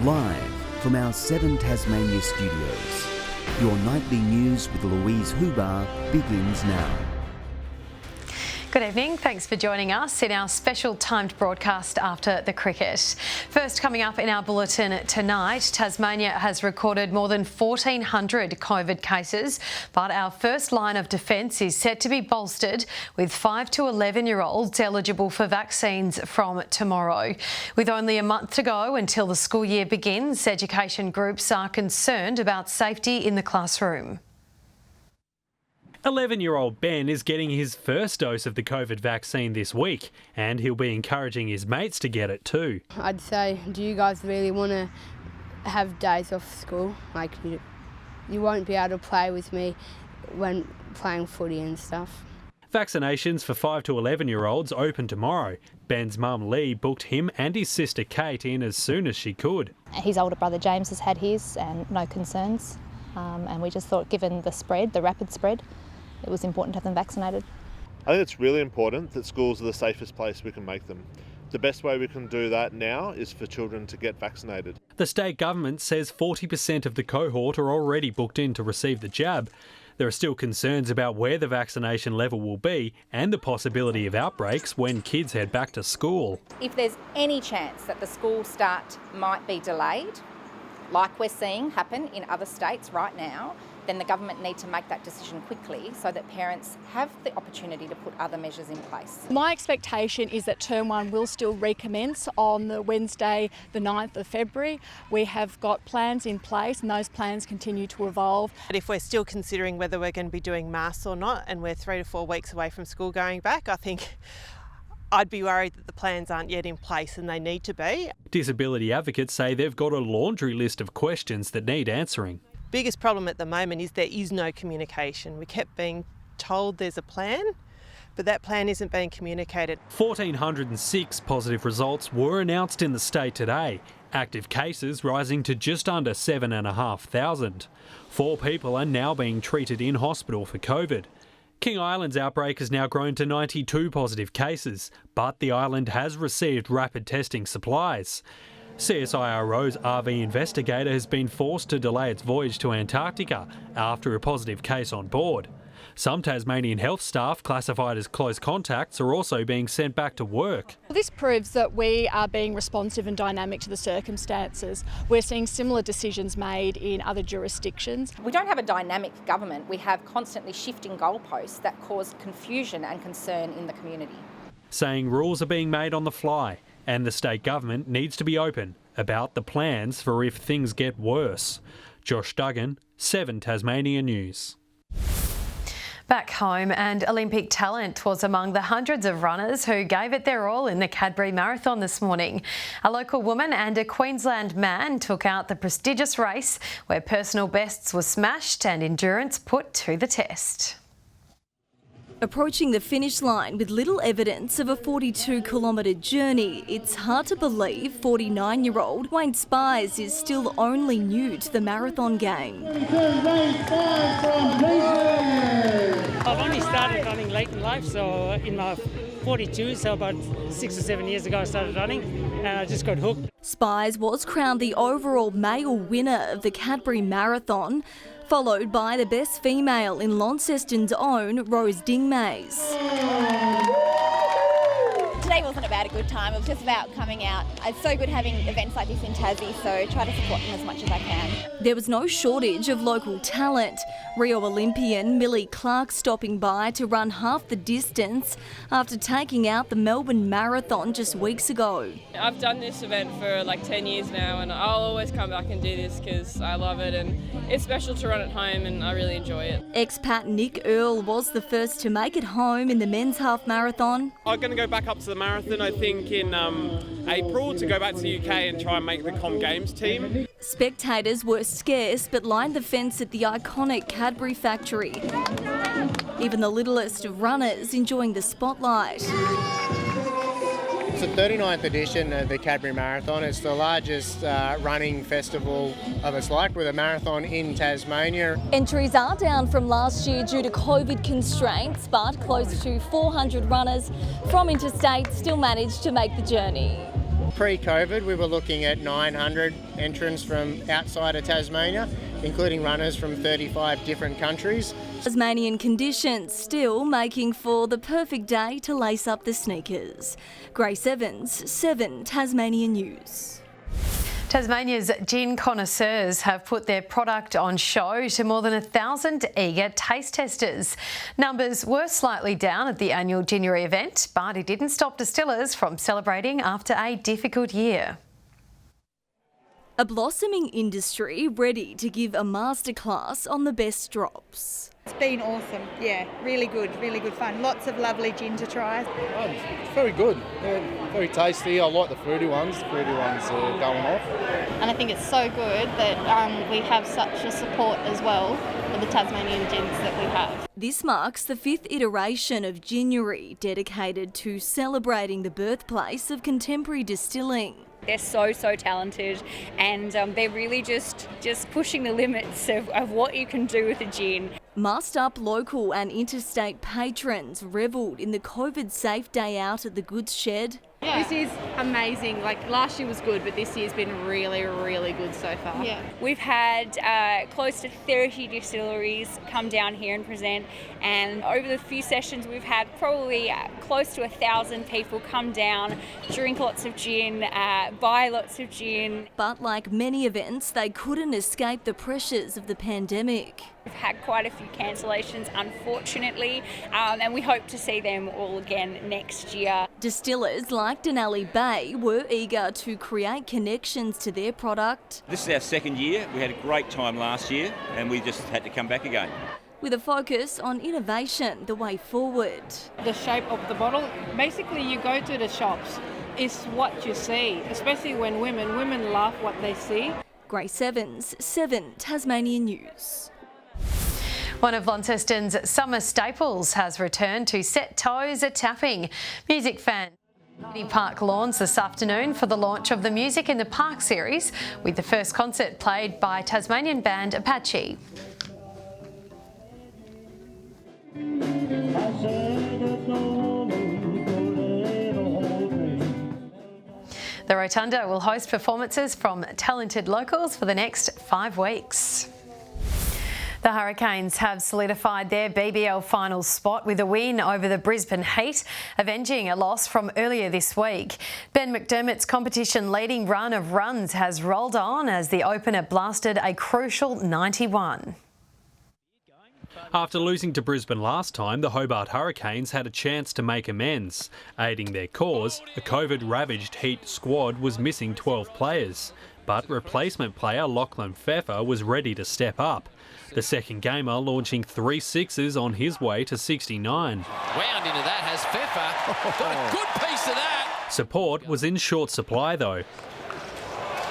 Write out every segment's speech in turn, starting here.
Live from our 7 Tasmania studios, your nightly news with Louise Hobart begins now. Good evening, thanks for joining us in our special timed broadcast after the cricket. First coming up in our bulletin tonight, Tasmania has recorded more than 1,400 COVID cases, but our first line of defence is set to be bolstered with 5 to 11-year-olds eligible for vaccines from tomorrow. With only a month to go until the school year begins, education groups are concerned about safety in the classroom. 11-year-old Ben is getting his first dose of the COVID vaccine this week, and he'll be encouraging his mates to get it too. I'd say, do you guys really want to have days off school? Like, you won't be able to play with me when playing footy and stuff. Vaccinations for 5 to 11-year-olds open tomorrow. Ben's mum Lee booked him and his sister Kate in as soon as she could. His older brother James has had his and no concerns, and we just thought, given the spread, the rapid spread, it was important to have them vaccinated. I think it's really important that schools are the safest place we can make them. The best way we can do that now is for children to get vaccinated. The state government says 40% of the cohort are already booked in to receive the jab. There are still concerns about where the vaccination level will be and the possibility of outbreaks when kids head back to school. If there's any chance that the school start might be delayed, like we're seeing happen in other states right now, then the government need to make that decision quickly so that parents have the opportunity to put other measures in place. My expectation is that Term 1 will still recommence on the Wednesday, the 9th of February. We have got plans in place and those plans continue to evolve. If we're still considering whether we're going to be doing masks or not, and we're 3 to 4 weeks away from school going back, I think I'd be worried that the plans aren't yet in place, and they need to be. Disability advocates say they've got a laundry list of questions that need answering. Biggest problem at the moment is there is no communication. We kept being told there's a plan, but that plan isn't being communicated. 1,406 positive results were announced in the state today. Active cases rising to just under 7,500. 4 people are now being treated in hospital for COVID. King Island's outbreak has now grown to 92 positive cases, but the island has received rapid testing supplies. CSIRO's RV investigator has been forced to delay its voyage to Antarctica after a positive case on board. Some Tasmanian health staff classified as close contacts are also being sent back to work. This proves that we are being responsive and dynamic to the circumstances. We're seeing similar decisions made in other jurisdictions. We don't have a dynamic government. We have constantly shifting goalposts that cause confusion and concern in the community. Saying rules are being made on the fly, and the state government needs to be open about the plans for if things get worse. Josh Duggan, 7 Tasmania News. Back home, and Olympic talent was among the hundreds of runners who gave it their all in the Cadbury Marathon this morning. A local woman and a Queensland man took out the prestigious race where personal bests were smashed and endurance put to the test. Approaching the finish line with little evidence of a 42-kilometre journey, it's hard to believe 49-year-old Wayne Spies is still only new to the marathon game. I've only started running late in life, so in my 42, so about 6 or 7 years ago I started running and I just got hooked. Spies was crowned the overall male winner of the Cadbury Marathon, followed by the best female in Launceston's own Rose Dingmays. Today wasn't about a good time, it was just about coming out. It's so good having events like this in Tassie, so try to support them as much as I can. There was no shortage of local talent. Rio Olympian Millie Clark stopping by to run half the distance after taking out the Melbourne Marathon just weeks ago. I've done this event for like 10 years now, and I'll always come back and do this because I love it and it's special to run at home and I really enjoy it. Expat Nick Earle was the first to make it home in the men's half marathon. I'm going to go back up to the marathon, I think, in April to go back to the UK and try and make the Com Games team. Spectators were scarce but lined the fence at the iconic Cadbury factory. Even the littlest of runners enjoying the spotlight. It's the 39th edition of the Cadbury Marathon. It's the largest running festival of its like, with a marathon in Tasmania. Entries are down from last year due to COVID constraints, but close to 400 runners from interstate still managed to make the journey. pre-COVID, we were looking at 900 entrants from outside of Tasmania, including runners from 35 different countries. Tasmanian conditions still making for the perfect day to lace up the sneakers. Grace Evans, 7 Tasmanian News. Tasmania's gin connoisseurs have put their product on show to more than 1,000 eager taste testers. Numbers were slightly down at the annual Ginuary event, but it didn't stop distillers from celebrating after a difficult year. A blossoming industry ready to give a masterclass on the best drops. It's been awesome, yeah, really good fun. Lots of lovely gin to try. It's very good, very tasty. I like the fruity ones. The fruity ones are going off. And I think it's so good that we have such a support as well for the Tasmanian gins that we have. This marks the 5th iteration of Ginuary, dedicated to celebrating the birthplace of contemporary distilling. They're so talented, and they're really just pushing the limits of what you can do with a gin. Masked up local and interstate patrons revelled in the COVID-safe day out at the goods shed. Yeah. This is amazing. Like last year was good, but this year's been really good so far. Yeah. We've had close to 30 distilleries come down here and present, and over the few sessions we've had probably close to 1,000 people come down, drink lots of gin, buy lots of gin. But like many events, they couldn't escape the pressures of the pandemic. We've had quite a few cancellations, unfortunately, and we hope to see them all again next year. Distillers like Denali Bay were eager to create connections to their product. This is our second year. We had a great time last year and we just had to come back again. With a focus on innovation the way forward. The shape of the bottle, basically you go to the shops, it's what you see, especially when women love what they see. Grace Evans, 7 Tasmanian News. One of Launceston's summer staples has returned to set toes a tapping. Music fans City Park lawns this afternoon for the launch of the Music in the Park series, with the first concert played by Tasmanian band Apache. The Rotunda will host performances from talented locals for the next 5 weeks. The Hurricanes have solidified their BBL finals spot with a win over the Brisbane Heat, avenging a loss from earlier this week. Ben McDermott's competition-leading run of runs has rolled on as the opener blasted a crucial 91. After losing to Brisbane last time, the Hobart Hurricanes had a chance to make amends. Aiding their cause, a COVID-ravaged Heat squad was missing 12 players, but replacement player Lachlan Pfeffer was ready to step up. The second gamer launching 3 sixes on his way to 69. Wound into that has Pfeffer. Got a good piece of that. Support was in short supply though.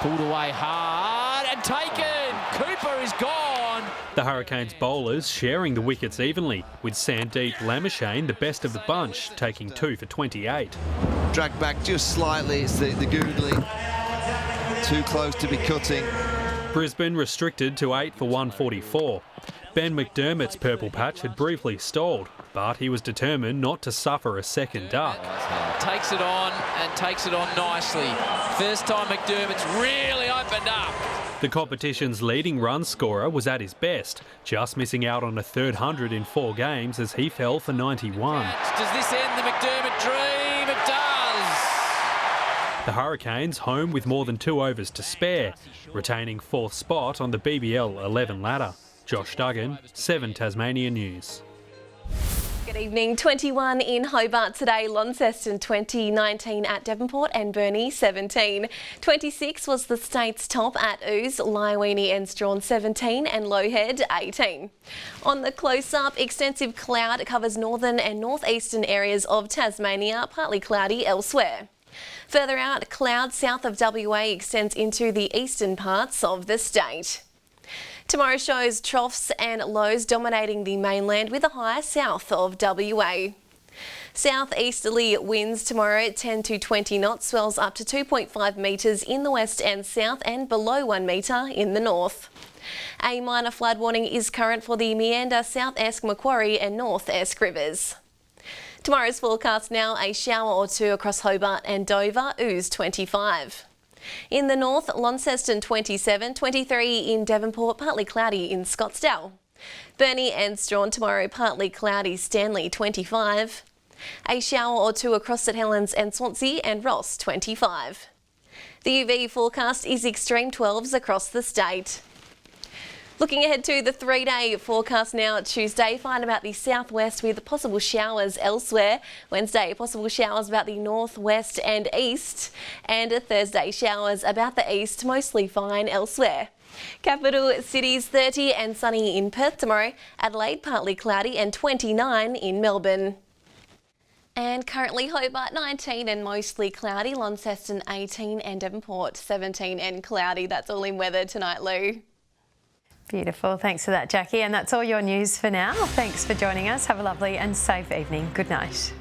Pulled away hard and taken. Cooper is gone. The Hurricanes bowlers sharing the wickets evenly, with Sandeep Lamashane the best of the bunch, taking 2 for 28. Dragged back just slightly, it's the googly. Too close to be cutting. Brisbane restricted to 8 for 144. Ben McDermott's purple patch had briefly stalled, but he was determined not to suffer a second duck. Takes it on and takes it on nicely. First time McDermott's really opened up. The competition's leading run scorer was at his best, just missing out on a third 100 in 4 games as he fell for 91. Does this end the McDermott dream? It does. The Hurricanes home with more than 2 overs to spare, retaining 4th spot on the BBL 11 ladder. Josh Duggan, 7 Tasmanian News. Good evening. 21 in Hobart today, Launceston 20, 19 at Devonport and Burnie 17. 26 was the state's top at Ouse, Lyweenie and Strawn 17 and Lowhead 18. On the close-up, extensive cloud covers northern and northeastern areas of Tasmania, partly cloudy elsewhere. Further out, cloud south of WA extends into the eastern parts of the state. Tomorrow shows troughs and lows dominating the mainland with a high south of WA. Southeasterly winds tomorrow at 10 to 20 knots, swells up to 2.5 metres in the west and south and below 1 metre in the north. A minor flood warning is current for the Meander, South Esk, Macquarie and North Esk rivers. Tomorrow's forecast now, a shower or two across Hobart and Dover, ooze 25. In the north, Launceston 27, 23 in Devonport, partly cloudy in Scottsdale. Burnie and Strawn tomorrow, partly cloudy, Stanley 25. A shower or two across St Helens and Swansea and Ross 25. The UV forecast is extreme 12s across the state. Looking ahead to the 3-day forecast now, Tuesday, fine about the southwest with possible showers elsewhere. Wednesday, possible showers about the northwest and east. And Thursday, showers about the east, mostly fine elsewhere. Capital cities 30 and sunny in Perth tomorrow. Adelaide, partly cloudy and 29 in Melbourne. And currently Hobart 19 and mostly cloudy, Launceston 18 and Devonport 17 and cloudy. That's all in weather tonight, Lou. Beautiful. Thanks for that, Jackie. And that's all your news for now. Thanks for joining us. Have a lovely and safe evening. Good night.